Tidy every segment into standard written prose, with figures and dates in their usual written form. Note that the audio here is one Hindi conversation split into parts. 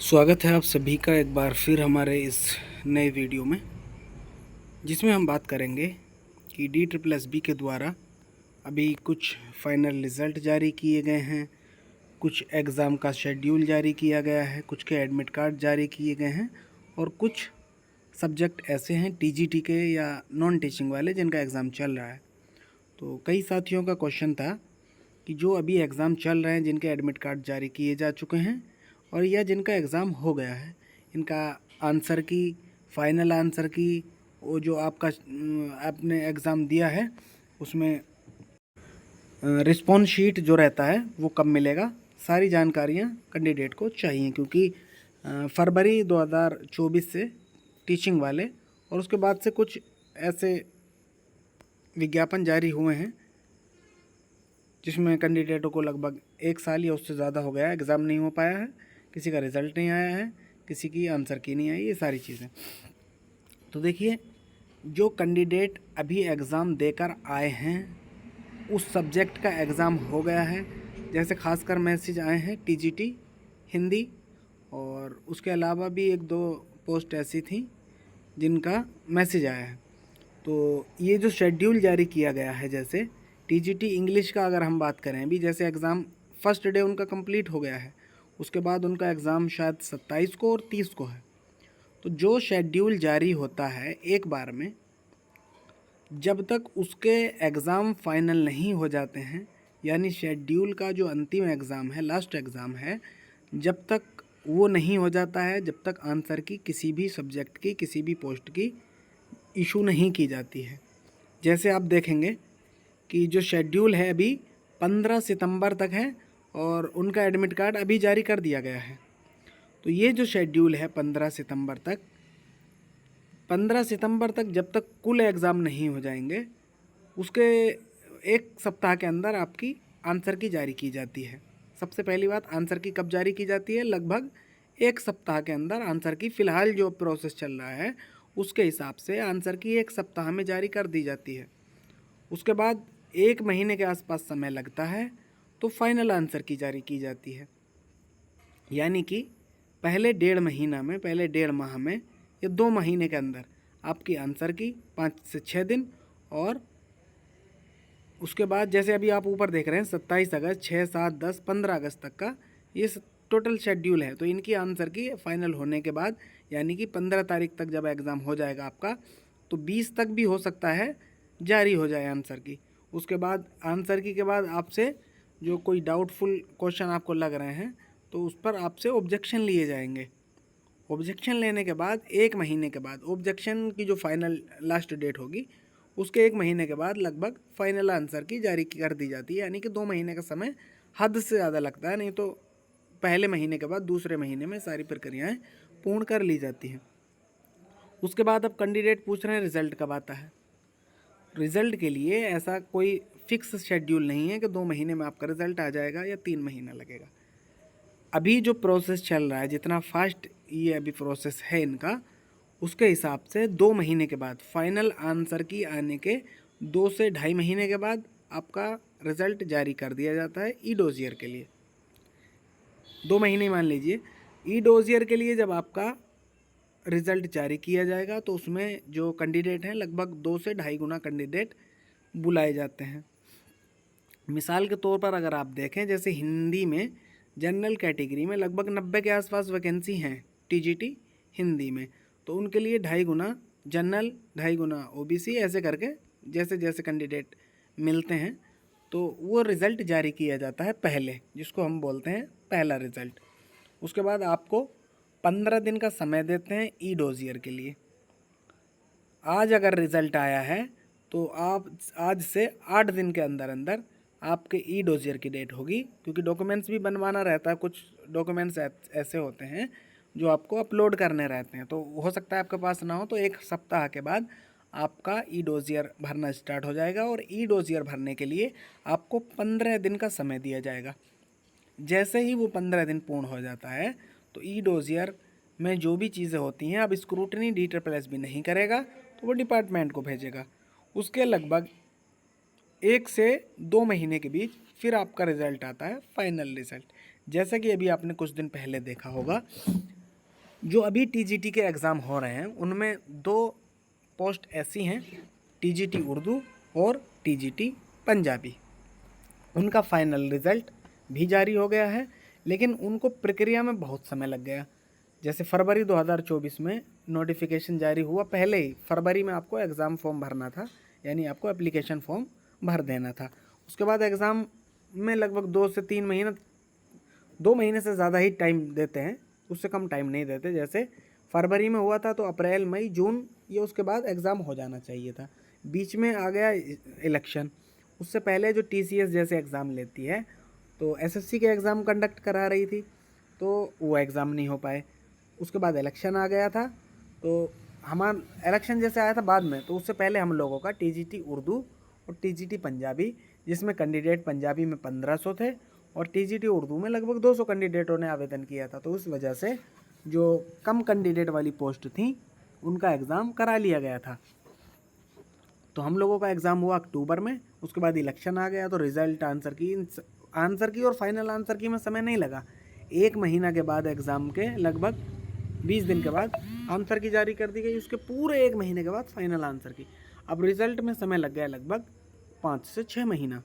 स्वागत है आप सभी का एक बार फिर हमारे इस नए वीडियो में, जिसमें हम बात करेंगे कि DSSB के द्वारा अभी कुछ फाइनल रिज़ल्ट जारी किए गए हैं, कुछ एग्ज़ाम का शेड्यूल जारी किया गया है, कुछ के एडमिट कार्ड जारी किए गए हैं और कुछ सब्जेक्ट ऐसे हैं TGT के या नॉन टीचिंग वाले जिनका एग्ज़ाम चल रहा है। तो कई साथियों का क्वेश्चन था कि जो अभी एग्ज़ाम चल रहे हैं, जिनके एडमिट कार्ड जारी किए जा चुके हैं और या जिनका एग्ज़ाम हो गया है, इनका आंसर की, फाइनल आंसर की, वो जो आपने एग्ज़ाम दिया है उसमें रिस्पॉन्स शीट जो रहता है वो कब मिलेगा, सारी जानकारियाँ कैंडिडेट को चाहिए, क्योंकि फरवरी 2024 से टीचिंग वाले और उसके बाद से कुछ ऐसे विज्ञापन जारी हुए हैं जिसमें कैंडिडेटों को लगभग 1 साल या उससे ज़्यादा हो गया है, एग्ज़ाम नहीं हो पाया है, किसी का रिज़ल्ट नहीं आया है, किसी की आंसर की नहीं आई, ये सारी चीज़ें। तो देखिए, जो कैंडिडेट अभी एग्ज़ाम देकर आए हैं उस सब्जेक्ट का एग्ज़ाम हो गया है, जैसे खासकर मैसेज आए हैं TGT हिंदी, और उसके अलावा भी 1-2 पोस्ट ऐसी थी जिनका मैसेज आया है। तो ये जो शेड्यूल जारी किया गया है, जैसे TGT इंग्लिश का अगर हम बात करें, अभी जैसे एग्ज़ाम फर्स्ट डे उनका कंप्लीट हो गया है, उसके बाद उनका एग्ज़ाम शायद 27 को और 30 को है। तो जो शेड्यूल जारी होता है एक बार में, जब तक उसके एग्ज़ाम फाइनल नहीं हो जाते हैं, यानी शेड्यूल का जो अंतिम एग्ज़ाम है, लास्ट एग्ज़ाम है, जब तक वो नहीं हो जाता है, जब तक आंसर की किसी भी सब्जेक्ट की, किसी भी पोस्ट की इशू नहीं की जाती है। जैसे आप देखेंगे कि जो शेड्यूल है अभी 15 सितंबर तक है और उनका एडमिट कार्ड अभी जारी कर दिया गया है। तो ये जो शेड्यूल है 15 सितंबर तक जब तक कुल एग्ज़ाम नहीं हो जाएंगे, उसके 1 सप्ताह के अंदर आपकी आंसर की जारी की जाती है। सबसे पहली बात, आंसर की कब जारी की जाती है? लगभग 1 सप्ताह के अंदर आंसर की, फ़िलहाल जो प्रोसेस चल रहा है उसके हिसाब से आंसर की 1 सप्ताह में जारी कर दी जाती है। उसके बाद 1 महीने के आसपास समय लगता है, तो फाइनल आंसर की जारी की जाती है। यानी कि पहले 1.5 महीना में, पहले 1.5 माह में या 2 महीने के अंदर आपकी आंसर की 5 से 6 दिन, और उसके बाद जैसे अभी आप ऊपर देख रहे हैं 27 अगस्त, 6, 7, 10, 15 अगस्त तक का ये टोटल शेड्यूल है। तो इनकी आंसर की फाइनल होने के बाद, यानी कि 15 तारीख तक जब एग्ज़ाम हो जाएगा आपका, तो 20 तक भी हो सकता है जारी हो जाए आंसर की। उसके बाद आंसर की के बाद आपसे जो कोई डाउटफुल क्वेश्चन आपको लग रहे हैं, तो उस पर आपसे ऑब्जेक्शन लिए जाएंगे। ऑब्जेक्शन लेने के बाद 1 महीने के बाद, ऑब्जेक्शन की जो फाइनल लास्ट डेट होगी उसके 1 महीने के बाद लगभग फाइनल आंसर की जारी कर दी जाती है। यानी कि 2 महीने का समय हद से ज़्यादा लगता है, नहीं तो पहले महीने के बाद दूसरे महीने में सारी प्रक्रियाएं पूर्ण कर ली जाती हैं। उसके बाद अब कैंडिडेट पूछ रहे हैं रिज़ल्ट कब आता है। रिज़ल्ट के लिए ऐसा कोई फिक्स शेड्यूल नहीं है कि 2 महीने में आपका रिज़ल्ट आ जाएगा या 3 महीना लगेगा। अभी जो प्रोसेस चल रहा है, जितना फास्ट ये अभी प्रोसेस है इनका, उसके हिसाब से 2 महीने के बाद, फाइनल आंसर की आने के 2 से ढाई महीने के बाद आपका रिज़ल्ट जारी कर दिया जाता है ई डोजियर के लिए। 2 महीने मान लीजिए, ई डोजियर के लिए जब आपका रिज़ल्ट जारी किया जाएगा, तो उसमें जो कैंडिडेट हैं लगभग 2 से ढाई गुना कैंडिडेट बुलाए जाते हैं। मिसाल के तौर पर अगर आप देखें, जैसे हिंदी में जनरल कैटेगरी में लगभग 90 के आसपास वैकेंसी हैं TGT हिंदी में, तो उनके लिए 2.5 गुना जनरल, 2.5 गुना OBC, ऐसे करके जैसे जैसे कैंडिडेट मिलते हैं तो वो रिज़ल्ट जारी किया जाता है पहले, जिसको हम बोलते हैं पहला रिज़ल्ट। उसके बाद आपको 15 दिन का समय देते हैं ई डोजियर के लिए। आज अगर रिज़ल्ट आया है तो आप आज से 8 दिन के अंदर अंदर आपके ई डोजियर की डेट होगी, क्योंकि डॉक्यूमेंट्स भी बनवाना रहता है। कुछ डॉक्यूमेंट्स ऐसे होते हैं जो आपको अपलोड करने रहते हैं, तो हो सकता है आपके पास ना हो, तो 1 सप्ताह के बाद आपका ई डोजियर भरना स्टार्ट हो जाएगा। और ई डोजियर भरने के लिए आपको 15 दिन का समय दिया जाएगा। जैसे ही वो 15 दिन पूर्ण हो जाता है, तो ई डोजियर में जो भी चीज़ें होती हैं, अब स्क्रूटनी DSSB नहीं करेगा, तो वो डिपार्टमेंट को भेजेगा। उसके लगभग 1 से 2 महीने के बीच फिर आपका रिज़ल्ट आता है, फाइनल रिज़ल्ट। जैसा कि अभी आपने कुछ दिन पहले देखा होगा, जो अभी टीजीटी के एग्ज़ाम हो रहे हैं उनमें 2 पोस्ट ऐसी हैं, टीजीटी उर्दू और टीजीटी पंजाबी। उनका फाइनल रिज़ल्ट भी जारी हो गया है, लेकिन उनको प्रक्रिया में बहुत समय लग गया। जैसे फरवरी 2024 में नोटिफिकेशन जारी हुआ, पहले ही फरवरी में आपको एग्ज़ाम फॉर्म भरना था, यानी आपको एप्लीकेशन फॉर्म भर देना था। उसके बाद एग्ज़ाम में लगभग 2 से 3 महीना, 2 महीने से ज़्यादा ही टाइम देते हैं, उससे कम टाइम नहीं देते। जैसे फरवरी में हुआ था तो अप्रैल, मई, जून ये उसके बाद एग्ज़ाम हो जाना चाहिए था। बीच में आ गया इलेक्शन, उससे पहले जो टीसीएस जैसे एग्ज़ाम लेती है तो एसएससी के एग्ज़ाम कंडक्ट करा रही थी, तो वो एग्ज़ाम नहीं हो पाए। उसके बाद इलेक्शन आ गया था, तो हमारा इलेक्शन जैसे आया था बाद में, तो उससे पहले हम लोगों का टीजीटी उर्दू और टीजीटी पंजाबी, जिसमें कैंडिडेट पंजाबी में 1500 थे और टीजीटी उर्दू में लगभग 200 कैंडिडेटों ने आवेदन किया था। तो उस वजह से जो कम कैंडिडेट वाली पोस्ट थी उनका एग्ज़ाम करा लिया गया था। तो हम लोगों का एग्ज़ाम हुआ अक्टूबर में, उसके बाद इलेक्शन आ गया, तो रिज़ल्ट, आंसर की और फाइनल आंसर की में समय नहीं लगा। 1 महीना के बाद एग्ज़ाम के लगभग 20 दिन के बाद आंसर की जारी कर दी गई, उसके पूरे 1 महीने के बाद फाइनल आंसर की। अब रिज़ल्ट में समय लग गया लगभग 5 से 6 महीना।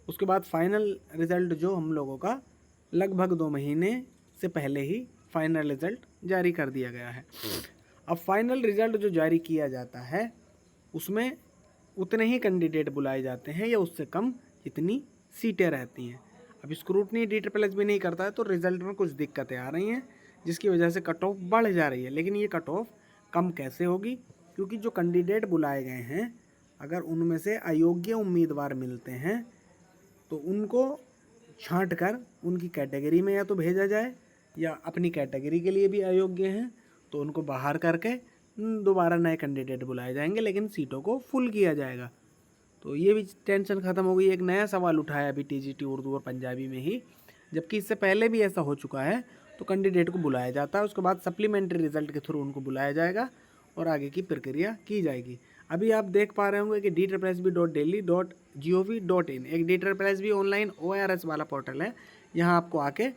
उसके बाद फाइनल रिज़ल्ट जो हम लोगों का लगभग 2 महीने से पहले ही फाइनल रिज़ल्ट जारी कर दिया गया है। अब फाइनल रिज़ल्ट जो जारी किया जाता है उसमें उतने ही कैंडिडेट बुलाए जाते हैं या उससे कम जितनी सीटें रहती हैं। अब स्क्रूटनी DSSS भी नहीं करता है, तो रिज़ल्ट में कुछ दिक्कतें आ रही हैं, जिसकी वजह से कट ऑफ बढ़ जा रही है। लेकिन ये कट ऑफ कम कैसे होगी, क्योंकि जो कैंडिडेट बुलाए गए हैं अगर उनमें से अयोग्य उम्मीदवार मिलते हैं तो उनको छांट कर उनकी कैटेगरी में या तो भेजा जाए, या अपनी कैटेगरी के लिए भी अयोग्य हैं तो उनको बाहर करके दोबारा नए कैंडिडेट बुलाए जाएंगे, लेकिन सीटों को फुल किया जाएगा। तो ये भी टेंशन ख़त्म हो गई। एक नया सवाल उठाया अभी टीजीटी उर्दू और पंजाबी में ही, जबकि इससे पहले भी ऐसा हो चुका है। तो कैंडिडेट को बुलाया जाता है, उसके बाद सप्लीमेंट्री रिजल्ट के थ्रू उनको बुलाया जाएगा और आगे की प्रक्रिया की जाएगी। अभी आप देख पा रहे होंगे कि DSSB.delhi.gov.in एक DSSB ऑनलाइन ORS वाला पोर्टल है। यहाँ आपको आके,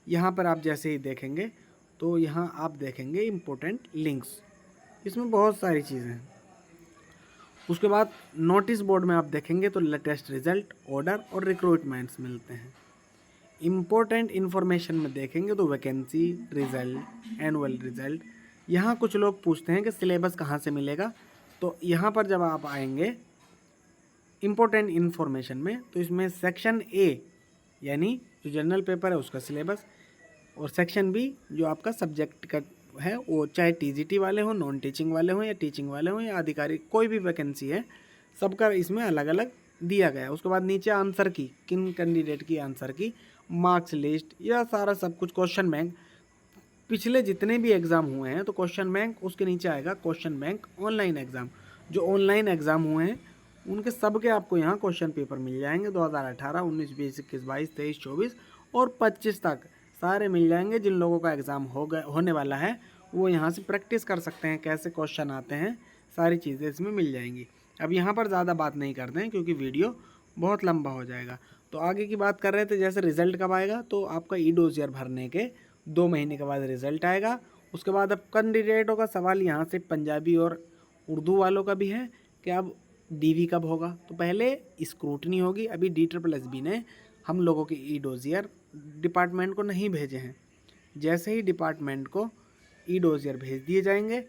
यहाँ पर आप जैसे ही देखेंगे तो यहाँ आप देखेंगे इम्पोर्टेंट लिंक्स, इसमें बहुत सारी चीज़ें हैं। उसके बाद नोटिस बोर्ड में आप देखेंगे तो लेटेस्ट रिज़ल्ट, ऑर्डर और रिक्रूटमेंट्स मिलते हैं। इम्पोर्टेंट इन्फॉर्मेशन में देखेंगे तो वैकेंसी, रिज़ल्ट, एनुअल रिज़ल्ट। यहाँ कुछ लोग पूछते हैं कि सिलेबस कहाँ से मिलेगा, तो यहाँ पर जब आप आएंगे इम्पोर्टेंट इन्फॉर्मेशन में, तो इसमें सेक्शन A यानी जो जनरल पेपर है उसका सिलेबस, और सेक्शन B जो आपका सब्जेक्ट का है, वो चाहे टीजीटी वाले हों, नॉन टीचिंग वाले हों या टीचिंग वाले हों या आधिकारिक कोई भी वैकेंसी है, सबका इसमें अलग अलग दिया गया है। उसके बाद नीचे आंसर की, किन कैंडिडेट की आंसर की, मार्क्स लिस्ट, या सारा सब कुछ, क्वेश्चन बैंक, पिछले जितने भी एग्ज़ाम हुए हैं तो क्वेश्चन बैंक उसके नीचे आएगा, क्वेश्चन बैंक ऑनलाइन एग्ज़ाम। जो ऑनलाइन एग्ज़ाम हुए हैं उनके सबके आपको यहाँ क्वेश्चन पेपर मिल जाएंगे, 2018, 19, 20, 21, 22, 23, 24 और 25 तक सारे मिल जाएंगे। जिन लोगों का एग्ज़ाम होने वाला है वो यहाँ से प्रैक्टिस कर सकते हैं, कैसे क्वेश्चन आते हैं, सारी चीज़ें इसमें मिल जाएंगी। अब यहाँ पर ज़्यादा बात नहीं करते हैं क्योंकि वीडियो बहुत लंबा हो जाएगा। तो आगे की बात कर रहे थे, जैसे रिज़ल्ट कब आएगा, तो आपका ई-डोज़ियर भरने के 2 महीने के बाद रिज़ल्ट आएगा। उसके बाद अब कैंडिडेटों का सवाल यहाँ से पंजाबी और उर्दू वालों का भी है कि अब DV कब होगा। तो पहले स्क्रूटनी होगी। अभी DSSB ने हम लोगों के ई-डोज़ियर डिपार्टमेंट को नहीं भेजे हैं। जैसे ही डिपार्टमेंट को ई-डोज़ियर भेज दिए जाएंगे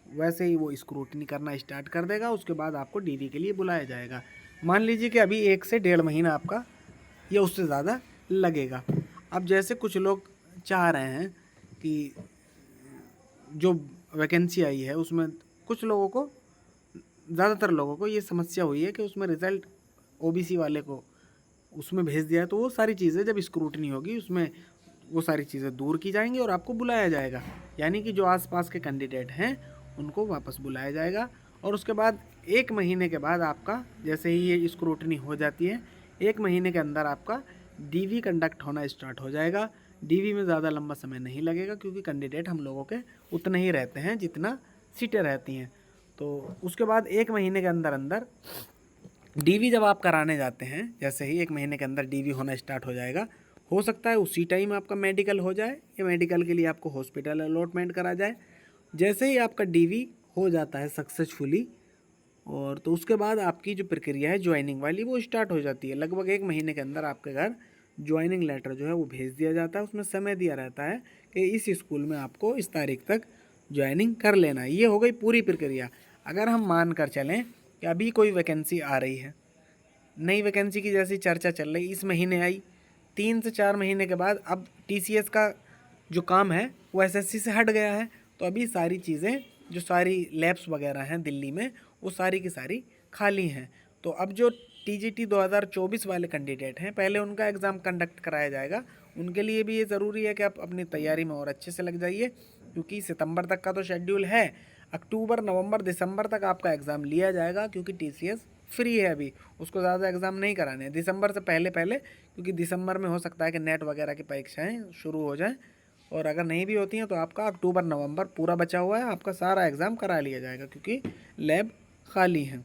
वैसे ही वो स्क्रूटनी करना स्टार्ट कर देगा। उसके बाद आपको DV के लिए बुलाया जाएगा। मान लीजिए कि अभी 1 से 1.5 महीना आपका या उससे ज़्यादा लगेगा। अब जैसे कुछ लोग चाह रहे हैं कि जो वैकेंसी आई है उसमें कुछ लोगों को, ज़्यादातर लोगों को ये समस्या हुई है कि उसमें रिज़ल्ट OBC वाले को उसमें भेज दिया है, तो वो सारी चीज़ें जब स्क्रूटनी होगी उसमें वो सारी चीज़ें दूर की जाएंगी और आपको बुलाया जाएगा। यानी कि जो आसपास के कैंडिडेट हैं उनको वापस बुलाया जाएगा। और उसके बाद 1 महीने के बाद आपका, जैसे ही ये स्क्रूटनी हो जाती है, 1 महीने के अंदर आपका DV कंडक्ट होना स्टार्ट हो जाएगा। DV में ज़्यादा लंबा समय नहीं लगेगा क्योंकि कैंडिडेट हम लोगों के उतने ही रहते हैं जितना सीटें रहती हैं। तो उसके बाद 1 महीने के अंदर अंदर DV जब आप कराने जाते हैं, जैसे ही 1 महीने के अंदर DV होना स्टार्ट हो जाएगा, हो सकता है उसी टाइम आपका मेडिकल हो जाए या मेडिकल के लिए आपको हॉस्पिटल अलॉटमेंट करा जाए। जैसे ही आपका डीवी हो जाता है सक्सेसफुली, और तो उसके बाद आपकी जो प्रक्रिया है ज्वाइनिंग वाली वो स्टार्ट हो जाती है। लगभग 1 महीने के अंदर आपके घर ज्वाइनिंग लेटर जो है वो भेज दिया जाता है। उसमें समय दिया रहता है कि इस स्कूल में आपको इस तारीख तक ज्वाइनिंग कर लेना है। ये हो गई पूरी प्रक्रिया। अगर हम मान कर चलें कि अभी कोई वैकेंसी आ रही है, नई वैकेंसी की जैसी चर्चा चल रही, इस महीने आई, 3 से 4 महीने के बाद अब टीसीएस का जो काम है वो एसएससी से हट गया है, तो अभी सारी चीज़ें जो सारी लैब्स वगैरह हैं दिल्ली में वो सारी की सारी खाली हैं। तो अब जो टीजीटी 2024 वाले कैंडिडेट हैं, पहले उनका एग्ज़ाम कंडक्ट कराया जाएगा। उनके लिए भी ये ज़रूरी है कि आप अपनी तैयारी में और अच्छे से लग जाइए, क्योंकि सितंबर तक का तो शेड्यूल है। अक्टूबर, नवंबर, दिसंबर तक आपका एग्ज़ाम लिया जाएगा, क्योंकि टीसीएस फ्री है अभी, उसको ज़्यादा एग्ज़ाम नहीं कराने हैं दिसंबर से पहले पहले, क्योंकि दिसंबर में हो सकता है कि नेट वगैरह की परीक्षाएं शुरू हो जाएं, और अगर नहीं भी होती हैं तो आपका अक्टूबर नवंबर पूरा बचा हुआ है, आपका सारा एग्ज़ाम करा लिया जाएगा, क्योंकि लैब खाली हैं।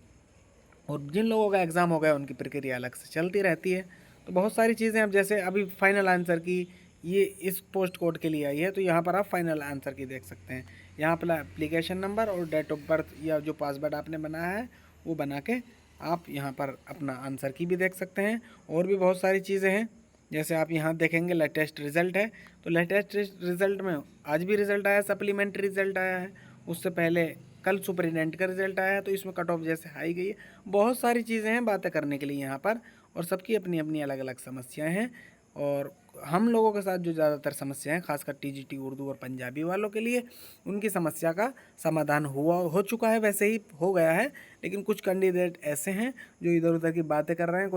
और जिन लोगों का एग्ज़ाम हो गया उनकी प्रक्रिया अलग से चलती रहती है। तो बहुत सारी चीज़ें, अब जैसे अभी फाइनल आंसर की ये इस पोस्ट कोड के लिए आई है, तो यहाँ पर आप फाइनल आंसर की देख सकते हैं। यहाँ पर एप्लीकेशन नंबर और डेट ऑफ बर्थ या जो पासवर्ड आपने बनाया है वो बना के आप यहाँ पर अपना आंसर की भी देख सकते हैं। और भी बहुत सारी चीज़ें हैं, जैसे आप यहाँ देखेंगे लेटेस्ट रिज़ल्ट है, तो लेटेस्ट रिज़ल्ट में आज भी रिज़ल्ट आया, सप्लीमेंट्री रिज़ल्ट आया है, उससे पहले कल सुपरिटेंडेंट का रिज़ल्ट आया है, तो इसमें कट ऑफ जैसे हाई गई है। बहुत सारी चीज़ें हैं बातें करने के लिए यहाँ पर, और सबकी अपनी अपनी अलग अलग समस्याएं हैं। और हम लोगों के साथ जो ज़्यादातर समस्याएं, खासकर टीजीटी उर्दू और पंजाबी वालों के लिए, उनकी समस्या का समाधान हो चुका है, वैसे ही हो गया है। लेकिन कुछ कैंडिडेट ऐसे हैं जो इधर उधर की बातें कर रहे हैं,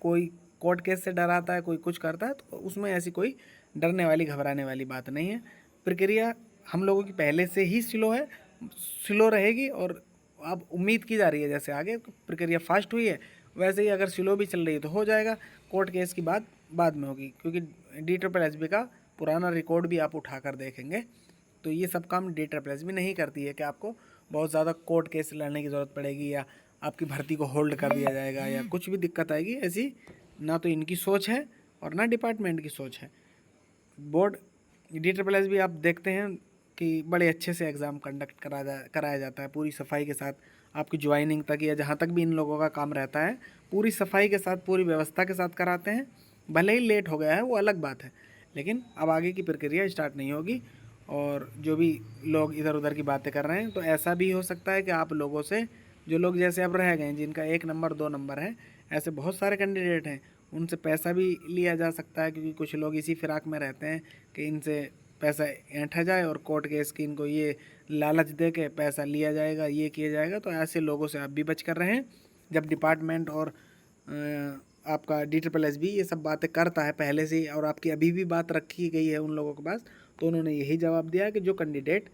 कोई कोर्ट केस से डराता है, कोई कुछ करता है, तो उसमें ऐसी कोई डरने वाली घबराने वाली बात नहीं है। प्रक्रिया हम लोगों की पहले से ही स्लो रहेगी, और अब उम्मीद की जा रही है जैसे आगे प्रक्रिया फास्ट हुई है, वैसे ही अगर स्लो भी चल रही है तो हो जाएगा। कोर्ट केस की बात बाद में होगी, क्योंकि DSSB का पुराना रिकॉर्ड भी आप उठा कर देखेंगे तो ये सब काम DSSB नहीं करती है कि आपको बहुत ज़्यादा कोर्ट केस लड़ने की ज़रूरत पड़ेगी, या आपकी भर्ती को होल्ड कर दिया जाएगा, या कुछ भी दिक्कत आएगी। ऐसी ना तो इनकी सोच है और ना डिपार्टमेंट की सोच है। बोर्ड DSSB आप देखते हैं कि बड़े अच्छे से एग्ज़ाम कंडक्ट कराया जाता है, पूरी सफाई के साथ। आपकी ज्वाइनिंग तक या जहाँ तक भी इन लोगों का काम रहता है, पूरी सफाई के साथ, पूरी व्यवस्था के साथ कराते हैं। भले ही लेट हो गया है वो अलग बात है, लेकिन अब आगे की प्रक्रिया स्टार्ट नहीं होगी। और जो भी लोग इधर उधर की बातें कर रहे हैं, तो ऐसा भी हो सकता है कि आप लोगों से, जो लोग जैसे अब रह गए जिनका 1 नंबर 2 नंबर है, ऐसे बहुत सारे कैंडिडेट हैं, उनसे पैसा भी लिया जा सकता है, क्योंकि कुछ लोग इसी फिराक में रहते हैं कि इनसे पैसा ऐंठा जाए और कोर्ट केस की इनको ये लालच दे के पैसा लिया जाएगा, ये किया जाएगा। तो ऐसे लोगों से आप भी बच कर रहें। जब डिपार्टमेंट और आपका DSSB ये सब बातें करता है पहले से ही, और आपकी अभी भी बात रखी गई है उन लोगों के पास, तो उन्होंने यही जवाब दिया कि जो कैंडिडेट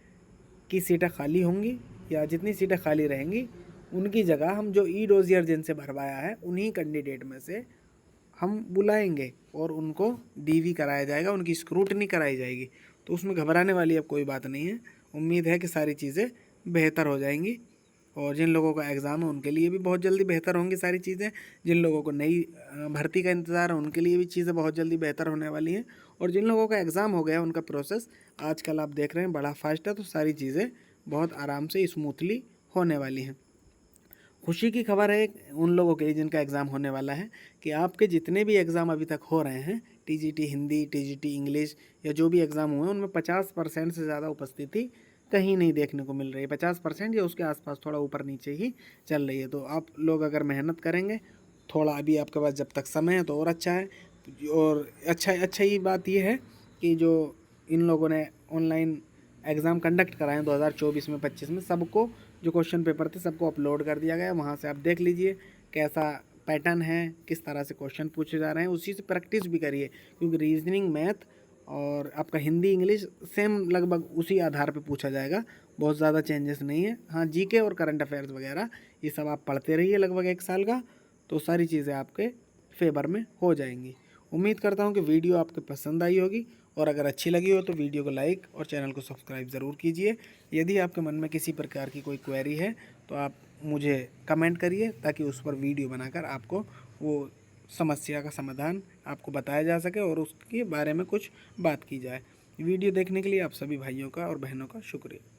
की सीटें खाली होंगी या जितनी सीटें खाली रहेंगी, उनकी जगह हम जो डोजियर जिनसे भरवाया है उन्हीं कैंडिडेट में से हम बुलाएंगे और उनको DV कराया जाएगा, उनकी स्क्रूटनी कराई जाएगी। तो उसमें घबराने वाली अब कोई बात नहीं है। उम्मीद है कि सारी चीज़ें बेहतर हो जाएंगी, और जिन लोगों का एग्ज़ाम है उनके लिए भी बहुत जल्दी बेहतर होंगी सारी चीज़ें। जिन लोगों को नई भर्ती का इंतज़ार है उनके लिए भी चीज़ें बहुत जल्दी बेहतर होने वाली हैं। और जिन लोगों का एग्ज़ाम हो गया उनका प्रोसेस आजकल आप देख रहे हैं बड़ा फास्ट है, तो सारी चीज़ें बहुत आराम से स्मूथली होने वाली हैं। खुशी की खबर है उन लोगों के लिए जिनका एग्ज़ाम होने वाला है, कि आपके जितने भी एग्ज़ाम अभी तक हो रहे हैं, TGT हिंदी, TGT इंग्लिश, या जो भी एग्ज़ाम हुए हैं, उनमें 50% से ज़्यादा उपस्थिति कहीं नहीं देखने को मिल रही है। 50% या उसके आसपास, थोड़ा ऊपर नीचे ही चल रही है। तो आप लोग अगर मेहनत करेंगे, थोड़ा अभी आपके पास जब तक समय है तो और अच्छा है। और अच्छा ही बात यह है कि जो इन लोगों ने ऑनलाइन एग्ज़ाम कंडक्ट कराए हैं 2024 में 25 में, सबको जो क्वेश्चन पेपर थे सबको अपलोड कर दिया गया है। वहाँ से आप देख लीजिए कैसा पैटर्न है, किस तरह से क्वेश्चन पूछे जा रहे हैं, उसी से प्रैक्टिस भी करिए, क्योंकि रीजनिंग, मैथ और आपका हिंदी, इंग्लिश सेम लगभग उसी आधार पे पूछा जाएगा, बहुत ज़्यादा चेंजेस नहीं है। हाँ, GK और करंट अफेयर्स वगैरह ये सब आप पढ़ते रहिए लगभग 1 साल का, तो सारी चीज़ें आपके फेवर में हो जाएंगी। उम्मीद करता हूँ कि वीडियो आपको पसंद आई होगी, और अगर अच्छी लगी हो तो वीडियो को लाइक और चैनल को सब्सक्राइब ज़रूर कीजिए। यदि आपके मन में किसी प्रकार की कोई क्वेरी है तो आप मुझे कमेंट करिए, ताकि उस पर वीडियो बनाकर आपको वो समस्या का समाधान आपको बताया जा सके और उसके बारे में कुछ बात की जाए। वीडियो देखने के लिए आप सभी भाइयों का और बहनों का शुक्रिया।